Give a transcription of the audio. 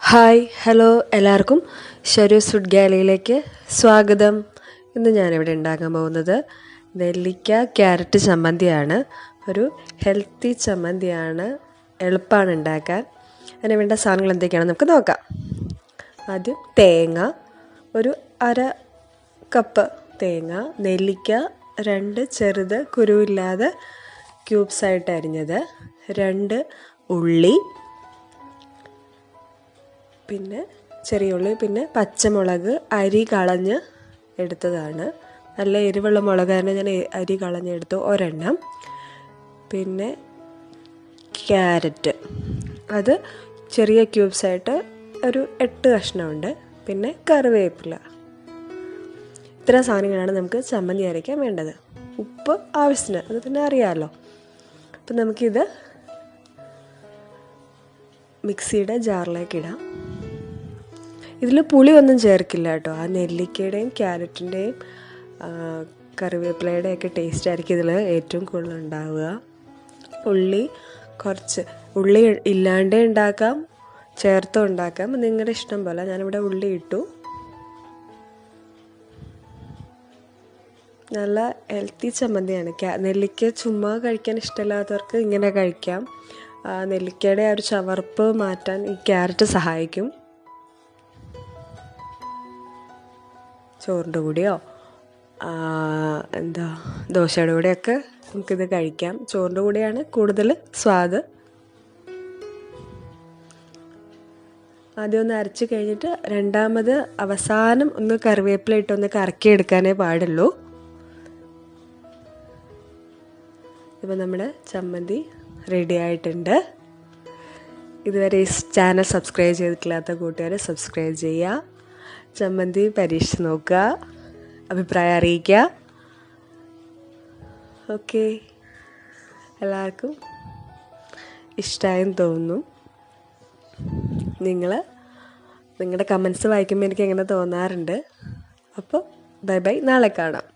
Hi hello എല്ലാവർക്കും ഷരൂസ് food ഗാലയിലേക്ക് സ്വാഗതം. ഇന്ന് ഞാനിവിടെ ഉണ്ടാക്കാൻ പോകുന്നത് നെല്ലിക്ക ക്യാരറ്റ് ചമ്മന്തിയാണ്. ഒരു ഹെൽത്തി ചമ്മന്തിയാണ്, എളുപ്പമാണ് ഉണ്ടാക്കാൻ. അതിന് വേണ്ട സാധനങ്ങൾ എന്തൊക്കെയാണെന്ന് നമുക്ക് നോക്കാം. ആദ്യം തേങ്ങ, ഒരു 1/2 കപ്പ് തേങ്ങ, നെല്ലിക്ക 2 ചെറുത് കുരുവില്ലാതെ ക്യൂബ്സായിട്ട് അരിഞ്ഞത്, 2 ഉള്ളി, പിന്നെ ചെറിയ ഉള്ളി, പിന്നെ പച്ചമുളക് അരി കളഞ്ഞ് എടുത്തതാണ്. നല്ല എരിവുള്ള മുളകാണ്, ഞാൻ അരി കളഞ്ഞെടുത്തു ഒരെണ്ണം. പിന്നെ ക്യാരറ്റ്, അത് ചെറിയ ക്യൂബ്സായിട്ട് ഒരു 8 കഷ്ണമുണ്ട്. പിന്നെ കറിവേപ്പില. ഇത്ര സാധനങ്ങളാണ് നമുക്ക് ചമ്മന്തി അരയ്ക്കാൻ വേണ്ടത്. ഉപ്പ് ആവശ്യത്തിന്, അത് പിന്നെ അറിയാമല്ലോ. അപ്പം നമുക്കിത് മിക്സിയുടെ ജാറിലേക്ക് ഇടാം. ഇതിൽ പുളിയൊന്നും ചേർക്കില്ല കേട്ടോ. ആ നെല്ലിക്കയുടെയും ക്യാരറ്റിൻ്റെയും കറിവേപ്പിലയുടെയൊക്കെ ടേസ്റ്റ് ആയിരിക്കും ഇതിൽ ഏറ്റവും കൂടുതൽ ഉണ്ടാവുക. ഉള്ളി കുറച്ച്, ഉള്ളി ഇല്ലാണ്ടേ ഉണ്ടാക്കാം, ചേർത്തും ഉണ്ടാക്കാം, നിങ്ങളുടെ ഇഷ്ടം പോലെ. ഞാനിവിടെ ഉള്ളി ഇട്ടു. നല്ല ഹെൽത്തി ചമ്മന്തിയാണ്. നെല്ലിക്ക ചുമ്മാ കഴിക്കാൻ ഇഷ്ടമില്ലാത്തവർക്ക് ഇങ്ങനെ കഴിക്കാം. നെല്ലിക്കയുടെ ആ ഒരു ചവർപ്പ് മാറ്റാൻ ഈ ക്യാരറ്റ് സഹായിക്കും. ചോറിൻ്റെ കൂടെയോ ദോശയുടെ കൂടെയൊക്കെ നമുക്കിത് കഴിക്കാം. ചോറിൻ്റെ കൂടെയാണ് കൂടുതൽ സ്വാദ്. ആദ്യം ഒന്ന് അരച്ച് കഴിഞ്ഞിട്ട് രണ്ടാമത് അവസാനം ഒന്ന് കറിവേപ്പില ഇട്ടൊന്ന് കറക്കിയെടുക്കാനേ പാടുള്ളൂ. ഇപ്പം നമ്മുടെ ചമ്മന്തി റെഡി ആയിട്ടുണ്ട്. ഇതുവരെ ഈ ചാനൽ സബ്സ്ക്രൈബ് ചെയ്തിട്ടില്ലാത്ത കൂട്ടുകാർ സബ്സ്ക്രൈബ് ചെയ്യുക. ചമ്മന്തി പരീക്ഷിച്ച് നോക്കുക, അഭിപ്രായം അറിയിക്കുക. ഓക്കെ, എല്ലാവർക്കും ഇഷ്ടമായെന്ന് തോന്നുന്നു. നിങ്ങളുടെ കമൻസ് വായിക്കുമ്പോൾ എനിക്ക് അങ്ങനെ തോന്നാറുണ്ട്. അപ്പോൾ ബൈ ബൈ, നാളെ കാണാം.